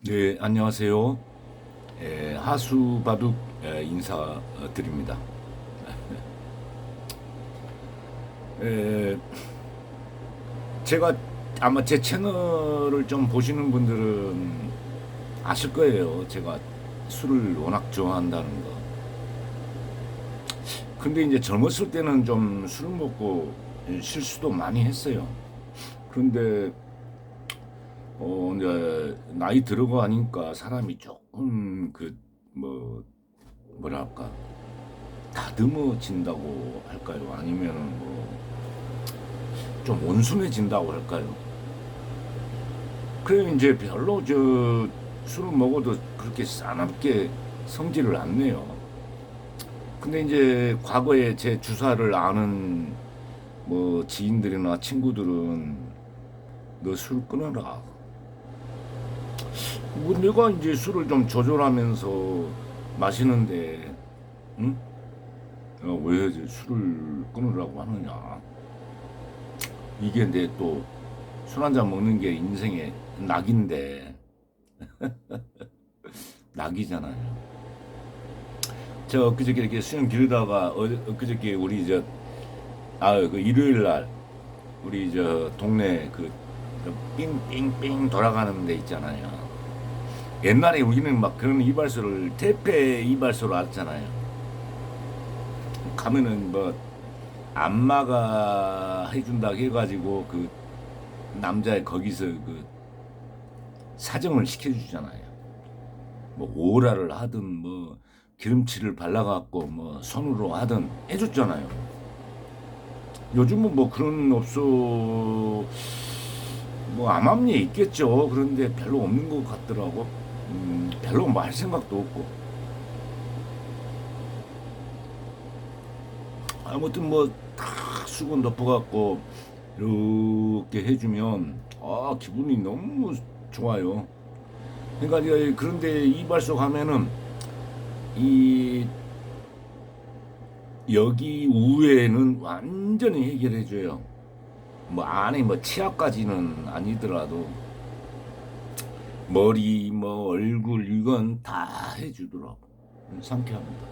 네, 안녕하세요. 하수바둑 인사드립니다. 에, 제가 아마 제 채널을 좀 보시는 분들은 아실 거예요. 제가 술을 워낙 좋아한다는 거. 근데 이제 젊었을 때는 좀 술 먹고 실수도 많이 했어요. 그런데 이제 나이 들어가니까 사람이 조금 뭐랄까 다듬어진다고 할까요? 아니면 뭐 좀 온순해진다고 할까요? 그래 이제 별로 저 술을 먹어도 그렇게 싸납게 성질을 안 내요. 근데 이제 과거에 제 주사를 아는 뭐 지인들이나 친구들은 너 술 끊어라. 뭐 내가 이제 술을 좀 조절하면서 마시는데, 응? 왜 술을 끊으라고 하느냐? 이게 내 또 술 한잔 먹는 게 인생의 낙인데 낙이잖아요. 저 엊그저께 이렇게 수영 기르다가 엊그저께 우리 그 일요일 날 우리 저 동네 그 삥삥삥 돌아가는 데 있잖아요. 옛날에 우리는 막 그런 이발소를 대패 이발소로 알았잖아요. 가면은 뭐 안마가 해준다고 해가지고 그 남자의 거기서 그 사정을 시켜주잖아요. 뭐 오라를 하든 뭐 기름칠을 발라갖고 뭐 손으로 하든 해줬잖아요. 요즘은 뭐 그런 업소 뭐 암암리에 있겠죠. 그런데 별로 없는 것 같더라고. 별로 뭐 할 생각도 없고. 아무튼 뭐 다 수건 덮어갖고 이렇게 해주면 기분이 너무 좋아요. 그러니까 그런데 이발소 가면은 이 여기 우회는 완전히 해결해줘요. 뭐 안에 뭐 치아까지는 아니더라도 머리 뭐 얼굴 이건 다 해주더라고. 상쾌합니다.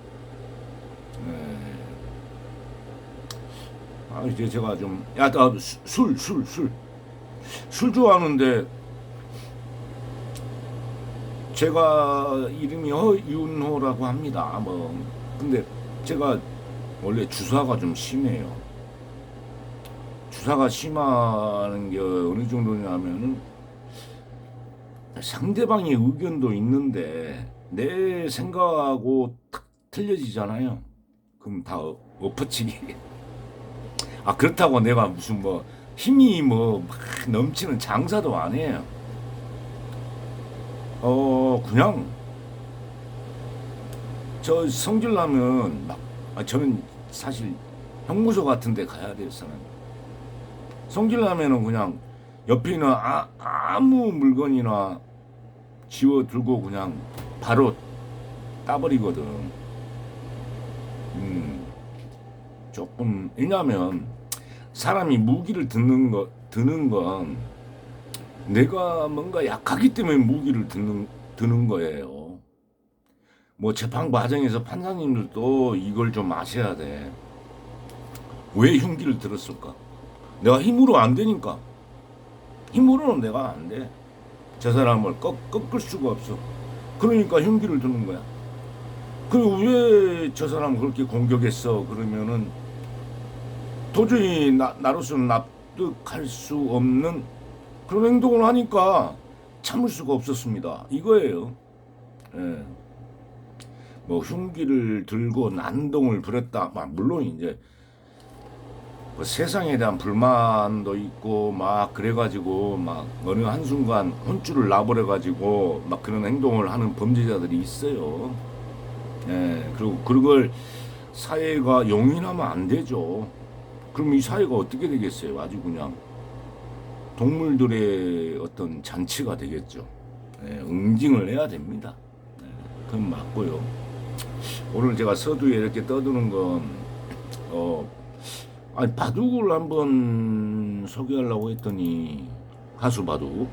네. 이제 제가 술 좋아하는데 제가 이름이 허윤호라고 합니다. 뭐 근데 제가 원래 주사가 좀 심해요. 주사가 심한 게 어느 정도냐면은 상대방의 의견도 있는데 내 생각하고 탁 틀려지잖아요. 그럼 다 엎어치기. 그렇다고 내가 무슨 뭐 힘이 뭐 막 넘치는 장사도 아니에요. 그냥 저 성질 나면 저는 사실 형무소 같은 데 가야 돼요, 저는. 성질 나면은 그냥 옆에 있는 아무 물건이나 지워 들고 그냥 바로 따버리거든. 음, 조금, 왜냐면 사람이 무기를 드는 건 내가 뭔가 약하기 때문에 드는 거예요. 뭐 재판 과정에서 판사님들도 이걸 좀 아셔야 돼. 왜 흉기를 들었을까? 내가 힘으로 안 되니까. 힘으로는 내가 안 돼. 저 사람을 꺾을 수가 없어. 그러니까 흉기를 드는 거야. 그리고 왜 저 사람 그렇게 공격했어? 그러면은 도저히 나로서는 납득할 수 없는 그런 행동을 하니까 참을 수가 없었습니다. 이거예요. 예. 뭐 흉기를 들고 난동을 부렸다. 물론 이제 뭐 세상에 대한 불만도 있고 막 그래가지고 막 어느 한순간 혼쭐을 나버려가지고 막 그런 행동을 하는 범죄자들이 있어요. 예, 그리고 그걸 사회가 용인하면 안 되죠. 그럼 이 사회가 어떻게 되겠어요? 아주 그냥 동물들의 어떤 잔치가 되겠죠. 예, 응징을 해야 됩니다. 예, 그건 맞고요. 오늘 제가 서두에 이렇게 떠드는 건, 바둑을 한번 소개하려고 했더니, 하수 바둑.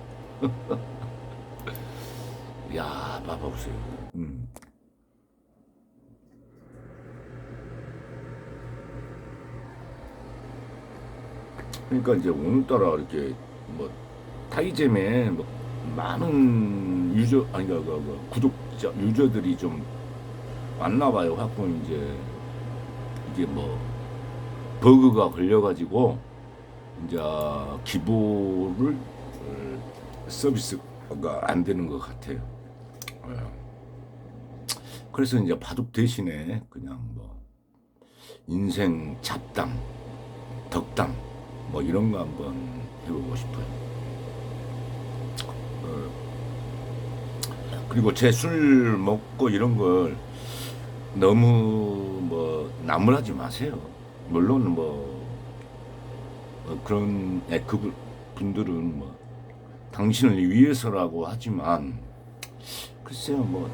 야, 봐보세요. 그러니까 이제 오늘따라 이렇게 뭐 타이잼에 뭐 많은 유저 아니 구독자 유저들이 좀 왔나 봐요. 갖고 이제 이게 뭐 버그가 걸려가지고 이제 기보를 서비스가 안 되는 것 같아요. 그래서 이제 바둑 대신에 그냥 뭐 인생 잡담, 덕담 뭐 이런 거 한번 해보고 싶어요. 그리고 제 술 먹고 이런 걸 너무 뭐 나무라지 마세요. 물론 뭐 그런 그 분들은 뭐 당신을 위해서라고 하지만 글쎄요 뭐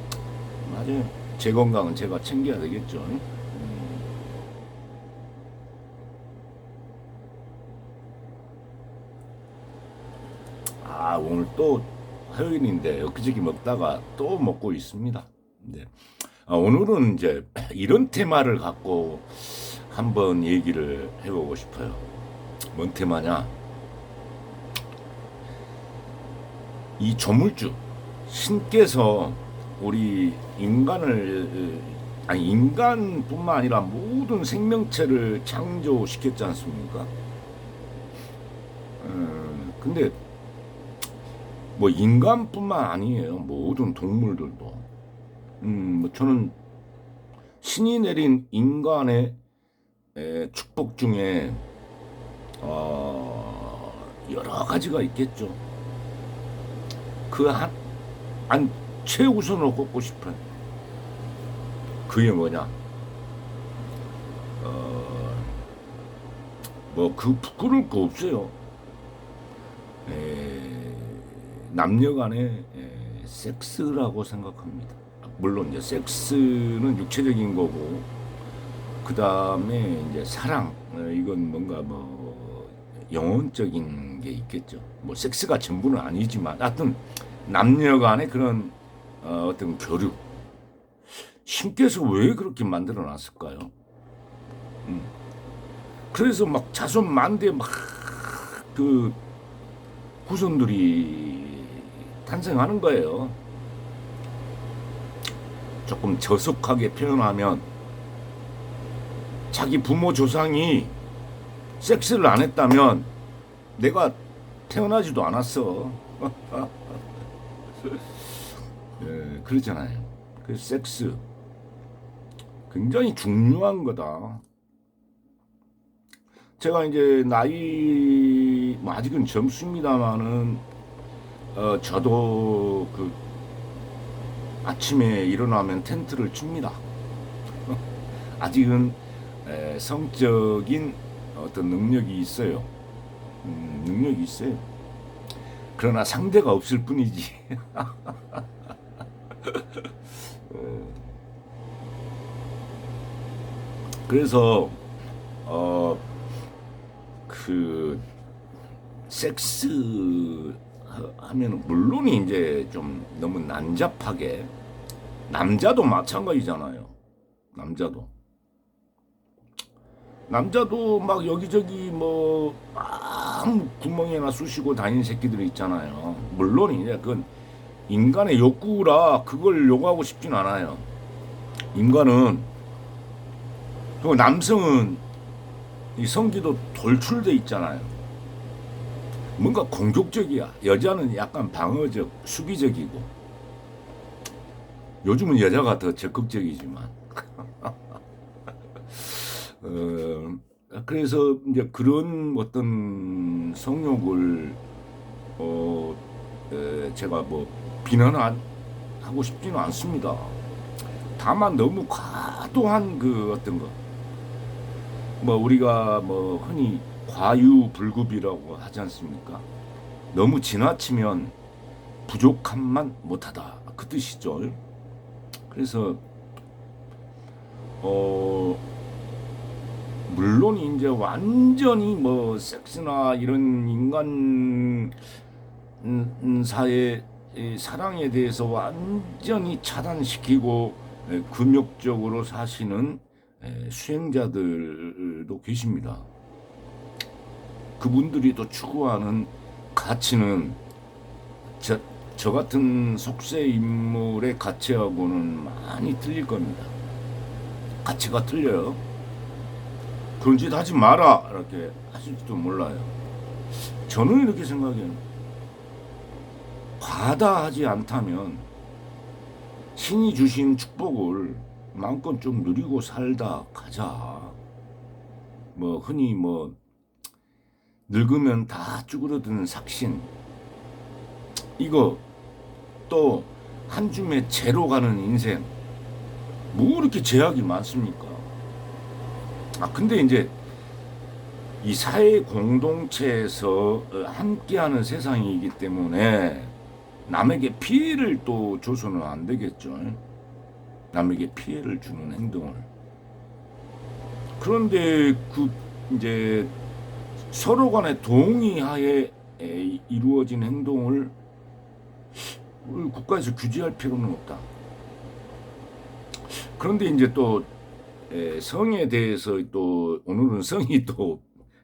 맞아요. 제 건강은 제가 챙겨야 되겠죠. 아 오늘 또 화요일인데 엊그저께 먹다가 또 먹고 있습니다. 네. 오늘은 이제 이런 테마를 갖고 한번 얘기를 해보고 싶어요. 뭔 테마냐? 이 조물주 신께서 우리 인간을 아니 인간뿐만 아니라 모든 생명체를 창조시켰지 않습니까? 근데 뭐 인간뿐만 아니에요. 모든 동물들도. 뭐 저는 신이 내린 인간의 축복 중에 여러 가지가 있겠죠. 그 한 최우선으로 꼽고 싶어요. 그게 뭐냐? 뭐 그 부끄러울 거 없어요. 남녀간의 섹스라고 생각합니다. 물론 이제 섹스는 육체적인 거고 그 다음에 이제 사랑 이건 뭔가 뭐 영혼적인 게 있겠죠. 뭐 섹스가 전부는 아니지만 하여튼 남녀간의 그런 어떤 교류 신께서 왜 그렇게 만들어 놨을까요? 그래서 막 자손만대 막 그 후손들이 탄생하는 거예요. 조금 저속하게 표현하면 자기 부모 조상이 섹스를 안 했다면 내가 태어나지도 않았어. 그러잖아요. 그 섹스 굉장히 중요한 거다. 제가 이제 나이 뭐 아직은 젊습니다만은 저도 그 아침에 일어나면 텐트를 칩니다. 아직은 성적인 어떤 능력이 있어요. 능력이 있어요. 그러나 상대가 없을 뿐이지. 그래서 그 섹스 하면 물론 이제 좀 너무 난잡하게 남자도 마찬가지잖아요. 남자도 막 여기저기 뭐 아무 구멍에나 쑤시고 다니는 새끼들이 있잖아요. 물론 이제 그건 인간의 욕구라 그걸 요구하고 싶진 않아요. 인간은 그리고 남성은 이 성기도 돌출돼 있잖아요. 뭔가 공격적이야. 여자는 약간 방어적, 수비적이고. 요즘은 여자가 더 적극적이지만. 그래서 이제 그런 어떤 성욕을 제가 뭐 비난하고 싶지는 않습니다. 다만 너무 과도한 그 어떤 거. 뭐 우리가 뭐 흔히 과유불급이라고 하지 않습니까? 너무 지나치면 부족함만 못하다 그 뜻이죠. 그래서 물론 이제 완전히 뭐 섹스나 이런 인간 사의 이 사랑에 대해서 완전히 차단시키고 금욕적으로 사시는 수행자들도 계십니다. 그분들이 또 추구하는 가치는 저 같은 속세 인물의 가치하고는 많이 틀릴 겁니다. 가치가 틀려요. 그런 짓 하지 마라 이렇게 하실지도 몰라요. 저는 이렇게 생각해요. 과다하지 않다면 신이 주신 축복을 마음껏 좀 누리고 살다 가자. 뭐 흔히 뭐 늙으면 다 쭈그러드는 삭신, 이거 또 한 줌에 재로 가는 인생, 뭐 이렇게 제약이 많습니까? 근데 이제 이 사회 공동체에서 함께하는 세상이기 때문에 남에게 피해를 또 줘서는 안 되겠죠. 남에게 피해를 주는 행동을. 그런데 그 이제 서로 간의 동의하에 이루어진 행동을 국가에서 규제할 필요는 없다. 그런데 이제 또 성에 대해서 또 오늘은 성이 또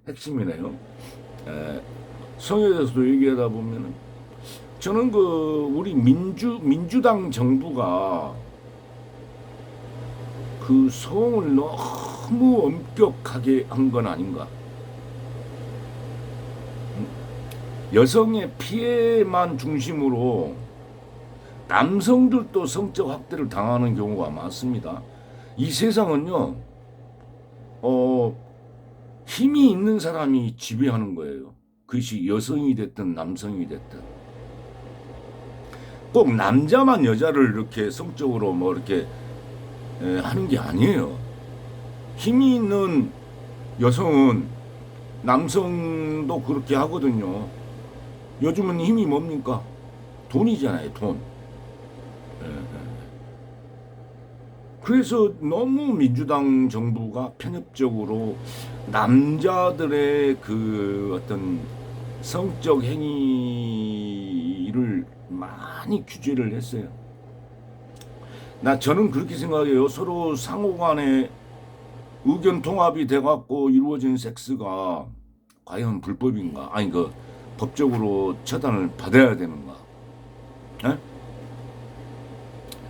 핵심이네요. 성에 대해서도 얘기하다 보면은 저는 그 우리 민주당 정부가 그 성을 너무 엄격하게 한 건 아닌가. 여성의 피해만 중심으로 남성들도 성적 학대를 당하는 경우가 많습니다. 이 세상은요, 힘이 있는 사람이 지배하는 거예요. 그것이 여성이 됐든 남성이 됐든. 꼭 남자만 여자를 이렇게 성적으로 뭐 이렇게 하는 게 아니에요. 힘이 있는 여성은 남성도 그렇게 하거든요. 요즘은 힘이 뭡니까? 돈이잖아요, 돈. 그래서 너무 민주당 정부가 편협적으로 남자들의 그 어떤 성적 행위를 많이 규제를 했어요. 저는 그렇게 생각해요. 서로 상호간에 의견 통합이 돼갖고 이루어진 섹스가 과연 불법인가? 아니 그 법적으로 처단을 받아야 되는가? 에?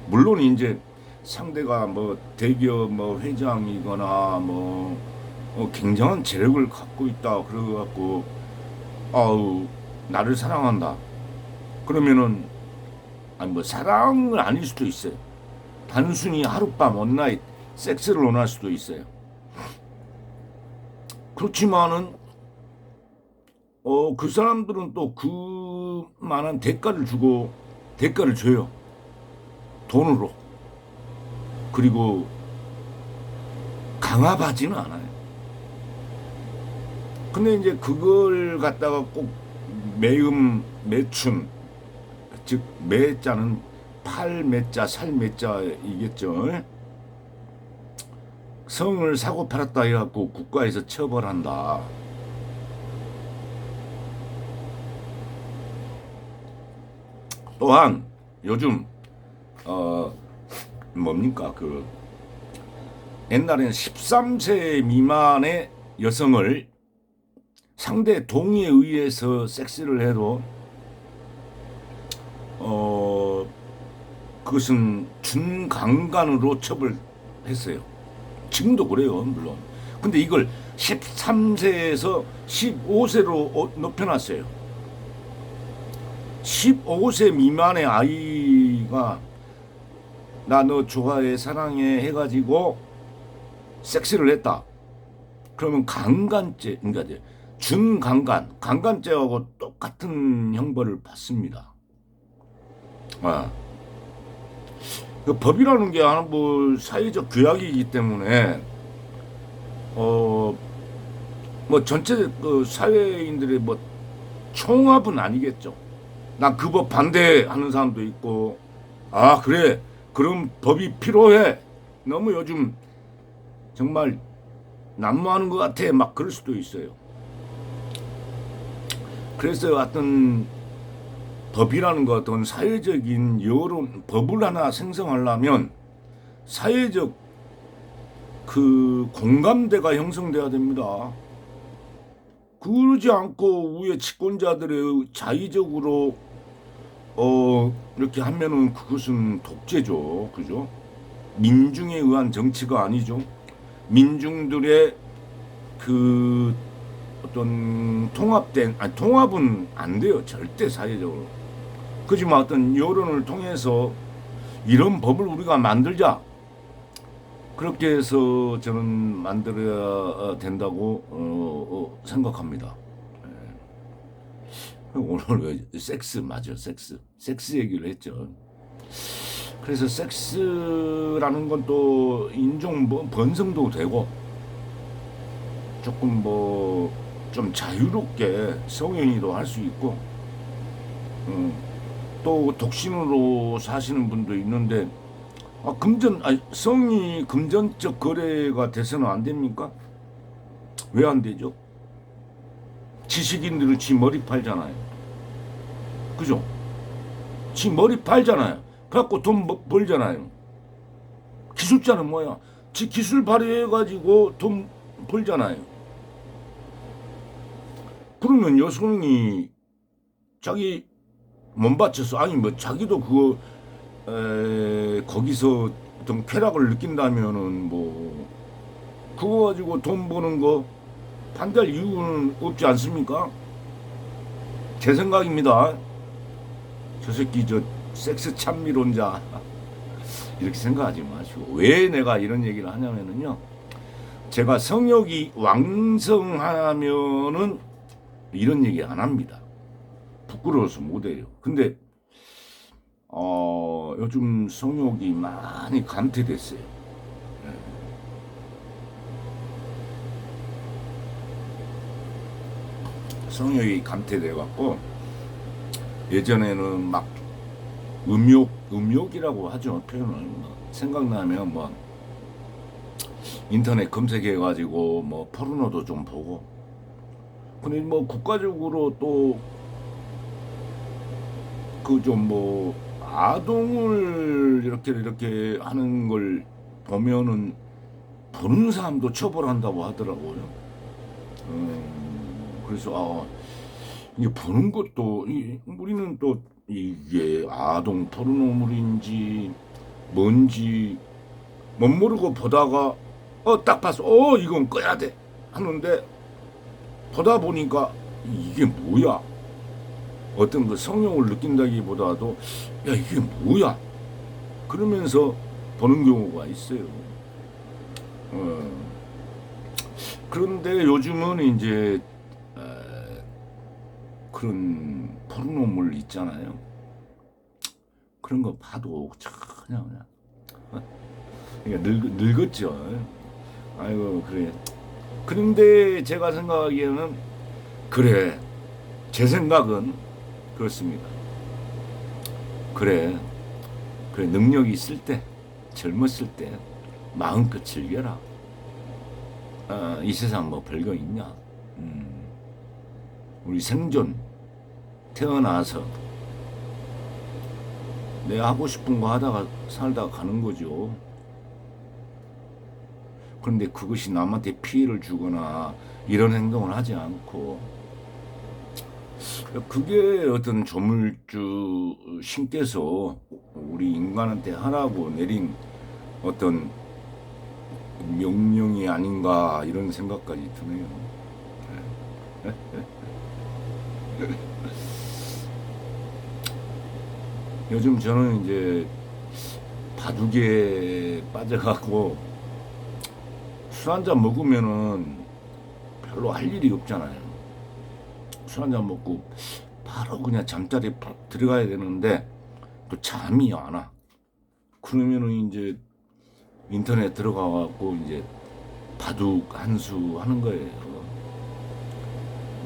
물론 이제 상대가 뭐 대기업 뭐 회장이거나 뭐 굉장한 재력을 갖고 있다 그래갖고 아우 나를 사랑한다 그러면은 아니 뭐 사랑은 아닐 수도 있어요. 단순히 하룻밤 원나잇 섹스를 원할 수도 있어요. 그렇지만은 그 사람들은 또 그만한 대가를 줘요. 돈으로. 그리고 강압하지는 않아요. 근데 이제 그걸 갖다가 꼭 매춘, 즉 매자는 팔 매자, 살 매자이겠죠. 성을 사고 팔았다 해갖고 국가에서 처벌한다. 또한 요즘 뭡니까 그 옛날에는 13세 미만의 여성을 상대 동의에 의해서 섹스를 해도 그것은 준강간으로 처벌했어요. 지금도 그래요, 물론. 근데 이걸 13세에서 15세로 높여놨어요. 15세 미만의 아이가 나 너 좋아해 사랑해 해가지고 섹스를 했다. 그러면 강간죄, 그러니까 강간죄하고 똑같은 형벌을 받습니다. 그 법이라는 게 뭐 사회적 규약이기 때문에 뭐 전체 그 사회인들의 뭐 총합은 아니겠죠. 난 그 법 반대하는 사람도 있고, 그래 그럼 법이 필요해. 너무 요즘 정말 난무하는 것 같아. 막 그럴 수도 있어요. 그래서 하여튼 법이라는 것, 어떤 사회적인 여론, 법을 하나 생성하려면 사회적 그 공감대가 형성돼야 됩니다. 그러지 않고 위에 집권자들의 자의적으로 이렇게 하면은 그것은 독재죠. 그죠? 민중에 의한 정치가 아니죠. 민중들의 그 어떤 통합은 안 돼요. 절대 사회적으로. 그지만 어떤 여론을 통해서 이런 법을 우리가 만들자. 그렇게 해서 저는 만들어야 된다고 생각합니다. 오늘 왜 섹스 맞아, 섹스 얘기를 했죠. 그래서 섹스라는 건 또 인종 번성도 되고 조금 뭐 좀 자유롭게 성행위도 할 수 있고 또 독신으로 사시는 분도 있는데 성이 금전적 거래가 돼서는 안 됩니까? 왜 안 되죠? 지식인들은 지 머리 팔잖아요. 그죠? 지 머리 팔잖아요. 그래갖고 돈 벌잖아요. 기술자는 뭐야? 지 기술 발휘해가지고 돈 벌잖아요. 그러면 여성이 자기 몸 바쳐서, 아니 뭐 자기도 그거 거기서 어떤 쾌락을 느낀다면은 뭐 그거 가지고 돈 버는 거 반대할 이유는 없지 않습니까? 제 생각입니다. 저 새끼 저 섹스 찬미론자 이렇게 생각하지 마시고. 왜 내가 이런 얘기를 하냐면은요, 제가 성욕이 왕성하면은 이런 얘기 안 합니다. 부끄러워서 못해요. 근데 요즘 성욕이 많이 감퇴됐어요. 성욕이 감퇴돼갖고 예전에는 막 음욕이라고 하죠. 표현을 생각나면 뭐 인터넷 검색해가지고 뭐 포르노도 좀 보고. 근데 뭐 국가적으로 또 그 좀 뭐 아동을 이렇게 하는 걸 보면은 보는 사람도 처벌한다고 하더라고요. 그래서 이게 보는 것도 우리는 또 이게 아동 포르노물인지 뭔지 못 모르고 보다가 딱 봐서 이건 꺼야 돼 하는데 보다 보니까 이게 뭐야? 어떤 그 성욕을 느낀다기보다도 야 이게 뭐야? 그러면서 보는 경우가 있어요. 그런데 요즘은 이제 그런 포르노물 있잖아요. 그런 거 봐도 그냥 늙었죠. 아이고 그래. 그런데 제가 생각하기에는 그래. 제 생각은 그렇습니다. 그래 능력이 있을 때, 젊었을 때 마음껏 즐겨라. 이 세상 뭐 별거 있냐? 우리 생존 태어나서 내가 하고 싶은 거 하다가 살다가 가는 거죠. 그런데 그것이 남한테 피해를 주거나 이런 행동을 하지 않고, 그게 어떤 조물주 신께서 우리 인간한테 하라고 내린 어떤 명령이 아닌가 이런 생각까지 드네요. 요즘 저는 이제 바둑에 빠져갖고 술 한잔 먹으면은 별로 할 일이 없잖아요. 술 한잔 먹고 바로 그냥 잠자리에 팍 들어가야 되는데 또 잠이 안 와. 그러면은 이제 인터넷 들어가갖고 이제 바둑 한 수 하는 거예요.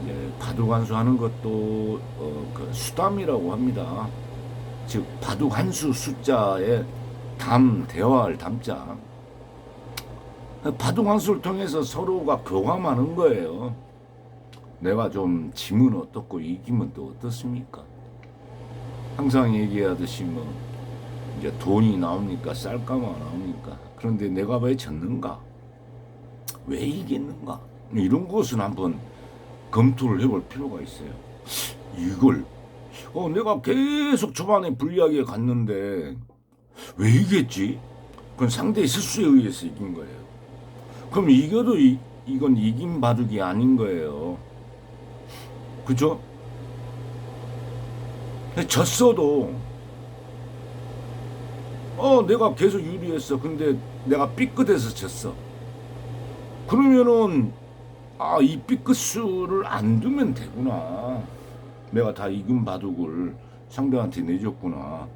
이제 바둑 한 수 하는 것도 그 수담이라고 합니다. 즉 바둑 한 수 숫자에 대화할 담자. 바둑 한 수를 통해서 서로가 교감하는 거예요. 내가 좀 지면 어떻고 이기면 또 어떻습니까? 항상 얘기하듯이 뭐 이제 돈이 나오니까 쌀가마 나오니까 그런데 내가 왜 졌는가? 왜 이겼는가? 이런 것은 한번 검토를 해볼 필요가 있어요. 이걸 내가 계속 초반에 불리하게 갔는데 왜 이겼지? 그건 상대의 실수에 의해서 이긴 거예요. 그럼 이겨도 이건 이긴 바둑이 아닌 거예요. 그죠? 졌어도 내가 계속 유리했어. 근데 내가 삐끗해서 졌어. 그러면은 이 삐끗수를 안 두면 되구나. 내가 다 이긴 바둑을 상대한테 내줬구나.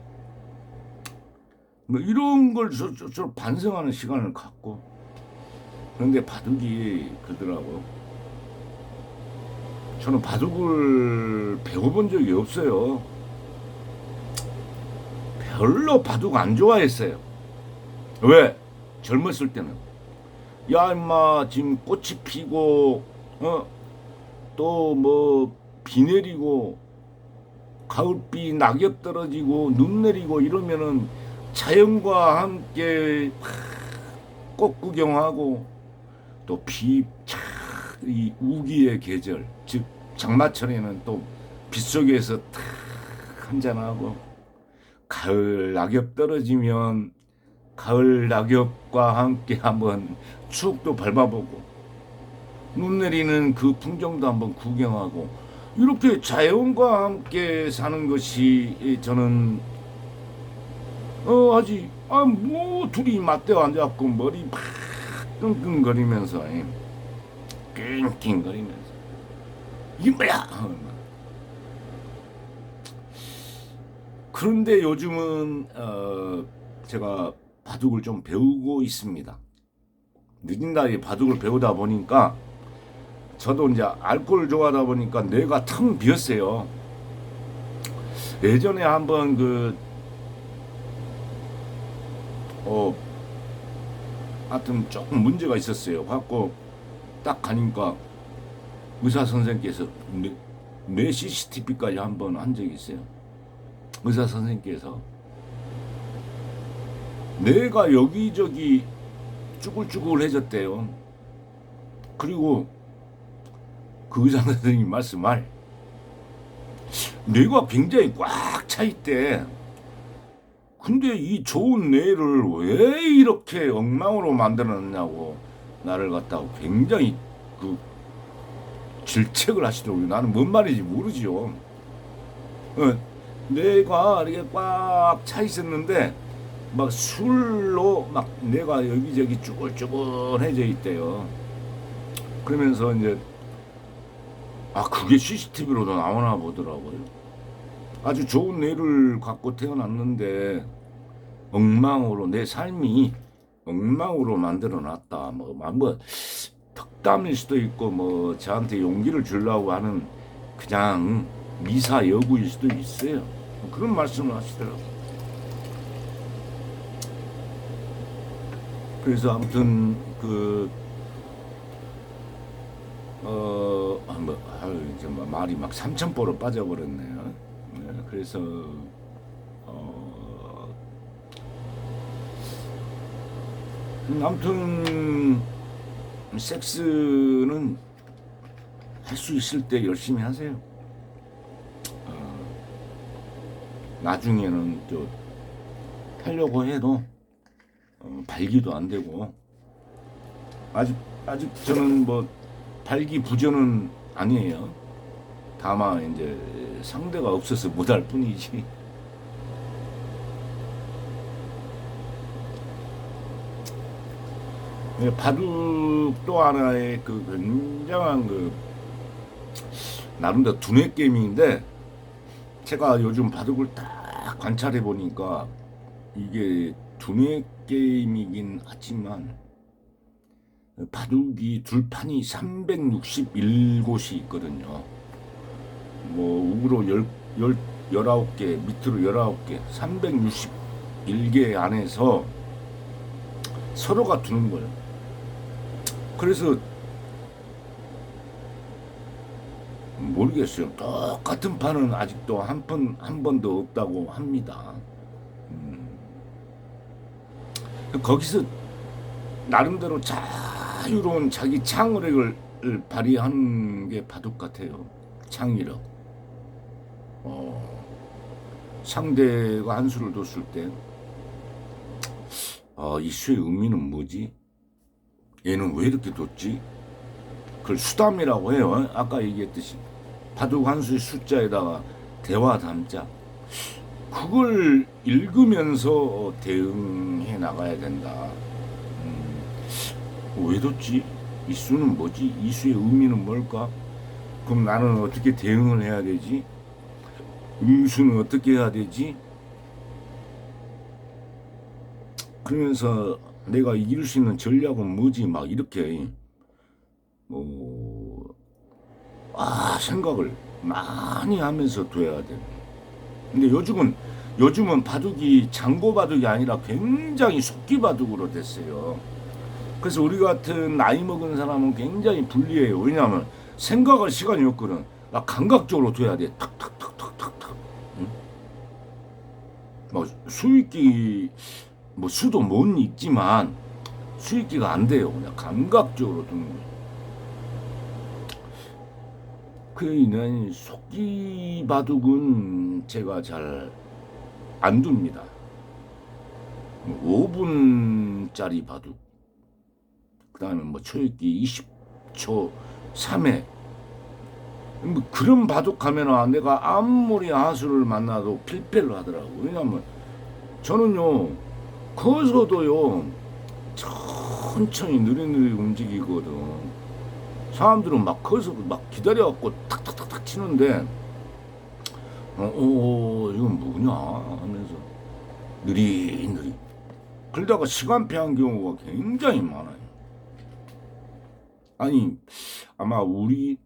뭐 이런 걸 저 반성하는 시간을 갖고. 그런데 바둑이 그러더라고. 저는 바둑을 배워본 적이 없어요. 별로 바둑 안 좋아했어요. 왜? 젊었을 때는. 야, 임마, 지금 꽃이 피고, 또 뭐, 비 내리고, 가을비 낙엽 떨어지고, 눈 내리고 이러면은 자연과 함께 꽃 구경하고, 또 이 우기의 계절, 즉, 장마철에는 또 빗속에서 탁 한잔하고, 가을 낙엽 떨어지면 가을 낙엽과 함께 한번 추억도 밟아보고 눈 내리는 그 풍경도 한번 구경하고 이렇게 자연과 함께 사는 것이 저는 아직 뭐 둘이 맞대어 앉아갖고 머리 팍 끙끙거리면서 낑낑거리면서 이게 뭐야? 그런데 요즘은 제가 바둑을 좀 배우고 있습니다. 늦은 나이에 바둑을 배우다 보니까 저도 이제 알코올 좋아하다 보니까 뇌가 텅 비었어요. 예전에 한번 하여튼 조금 문제가 있었어요. 갖고 딱 가니까 의사 선생님께서 뇌 CCTV까지 한번 한 적이 있어요. 의사 선생님께서 뇌가 여기저기 쭈글쭈글해졌대요. 그리고 그 의사 선생님 말씀할 뇌가 굉장히 꽉 차 있대. 근데 이 좋은 뇌를 왜 이렇게 엉망으로 만들어놨냐고 나를 갖다가 굉장히 질책을 하시더라고요. 나는 뭔 말인지 모르지요. 뇌가 이렇게 꽉 차 있었는데 막 술로 막 뇌가 여기저기 쭈글쭈글해져 있대요. 그러면서 이제 그게 CCTV로도 나오나 보더라고요. 아주 좋은 뇌를 갖고 태어났는데 엉망으로 내 삶이 엉망으로 만들어놨다. 뭐 덕담일 수도 있고 뭐 저한테 용기를 주려고 하는 그냥 미사 여구일 수도 있어요. 그런 말씀을 하시더라고요. 그래서 아무튼 이제 말이 막 삼천포로 빠져버렸네요. 그래서 아무튼 섹스는 할 수 있을 때 열심히 하세요. 나중에는 또 하려고 해도 발기도 안 되고 아직 저는 뭐 발기부전은 아니에요. 다만 이제 상대가 없어서 못할 뿐이지. 바둑 또 하나의 굉장한 나름대로 두뇌 게임인데 제가 요즘 바둑을 딱 관찰해 보니까 이게 두뇌 게임이긴 하지만 바둑이 둘판이 361곳이 있거든요. 뭐 우으로 19개, 밑으로 19개, 361개 안에서 서로가 두는 거예요. 그래서 모르겠어요. 똑같은 판은 아직도 한 번도 없다고 합니다. 거기서 나름대로 자유로운 자기 창의력을 발휘하는 게 바둑 같아요. 창의력. 상대가 한 수를 뒀을 때, 이 수의 의미는 뭐지? 얘는 왜 이렇게 뒀지? 그걸 수담이라고 해요. 아까 얘기했듯이 바둑 한 수의 숫자에다가 대화 담자. 그걸 읽으면서 대응해 나가야 된다. 왜 뒀지? 이 수는 뭐지? 이 수의 의미는 뭘까? 그럼 나는 어떻게 대응을 해야 되지? 응수는 어떻게 해야 되지? 그러면서 내가 이길 수 있는 전략은 뭐지? 막 이렇게 생각을 많이 하면서 둬야 돼. 근데 요즘은 바둑이 장고 바둑이 아니라 굉장히 속기 바둑으로 됐어요. 그래서 우리 같은 나이 먹은 사람은 굉장히 불리해요. 왜냐하면 생각할 시간이 없거든. 나 감각적으로 둬야 돼. 탁탁탁탁탁탁. 응? 뭐 수익기 뭐 수도 못 읽지만 수익기가 안 돼요. 그냥 감각적으로 두는 거예요. 그는 속기 바둑은 제가 잘 안 둡니다. 5분짜리 바둑, 그 다음에 뭐 초읽기 20초 3회, 뭐 그런 바둑 하면 내가 아무리 하수를 만나도 필패를 하더라고. 왜냐면 저는요, 커서도요, 천천히 느릿느릿 움직이거든. 사람들은 막 커서 막 기다려갖고 탁탁탁탁 치는데, 이건 뭐냐 하면서 느릿느릿. 그러다가 시간 패한 경우가 굉장히 많아요. 아니, 아마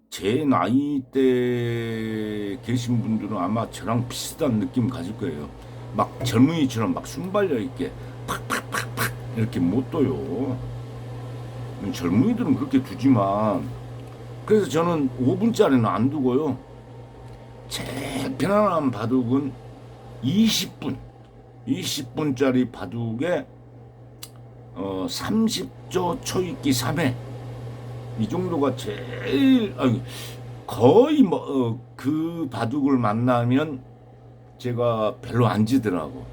제 나이 때 계신 분들은 아마 저랑 비슷한 느낌 가질 거예요. 막 젊은이처럼 막 순발력 있게 팍팍팍팍 이렇게 못 둬요. 젊은이들은 그렇게 두지만, 그래서 저는 5분짜리는 안 두고요. 제일 편안한 바둑은 20분짜리 바둑에 30조 초읽기 3회, 이 정도가 제일, 거의 그 바둑을 만나면 제가 별로 안 지더라고.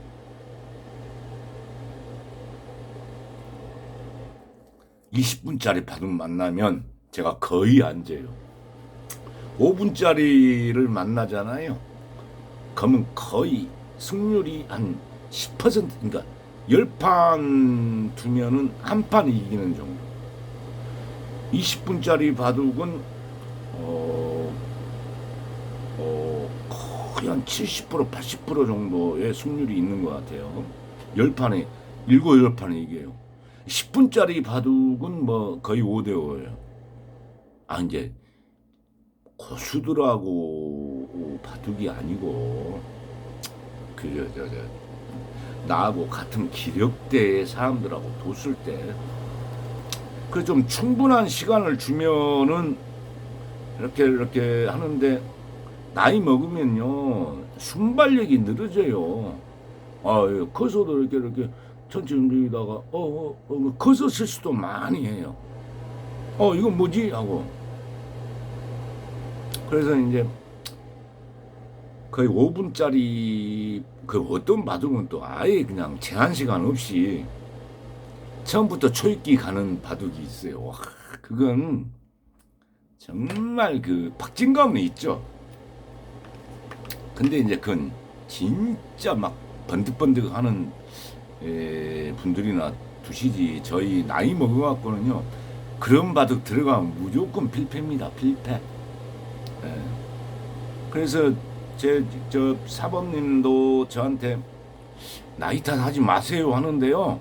20분짜리 바둑 만나면 제가 거의 안 져요. 5분짜리를 만나잖아요. 그러면 거의 승률이 한 10%, 그러니까 10판 두면은 한 판 이기는 정도. 20분짜리 바둑은 거의 한 70%, 80% 정도의 승률이 있는 것 같아요. 10판에 7, 8판에 이겨요. 10분짜리 바둑은 뭐 거의 5대5예요. 이제 고수들하고 바둑이 아니고 나하고 같은 기력대의 사람들하고 뒀을 때 그 좀 충분한 시간을 주면은 이렇게 하는데, 나이 먹으면요 순발력이 늘어져요. 커서도 이렇게 천천히 움직이다가 커서 실수도 많이 해요. 이건 뭐지 하고. 그래서 이제 거의 5분짜리 그 어떤 바둑은 또 아예 그냥 제한 시간 없이 처음부터 초읽기 가는 바둑이 있어요. 와, 그건 정말 그 박진감이 있죠. 근데 이제 그건 진짜 막 번득번득 하는 분들이나 두시지, 저희 나이 먹어갖고는요 그런 바둑 들어가면 무조건 필패입니다. 필패. 그래서 저 사범님도 저한테 나이 탓하지 마세요 하는데요,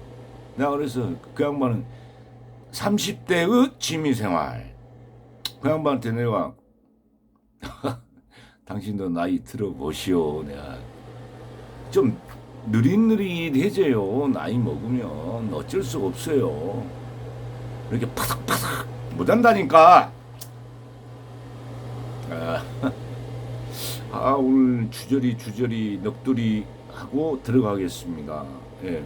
내가 그래서 그 양반은 30대의 취미생활, 그 양반한테 내가 당신도 나이 들어보시오. 내가 좀 느릿느릿해져요. 나이 먹으면 어쩔 수 없어요. 이렇게 파삭파삭 못한다니까. 아, 오늘 주저리 넋두리 하고 들어가겠습니다. 예,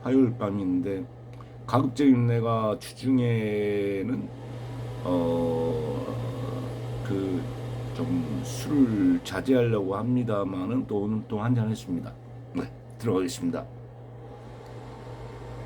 화요일 밤인데 가급적이면 내가 주중에는 그 좀 술을 자제하려고 합니다만은 또 오늘 또 한잔 했습니다. 네, 들어가겠습니다.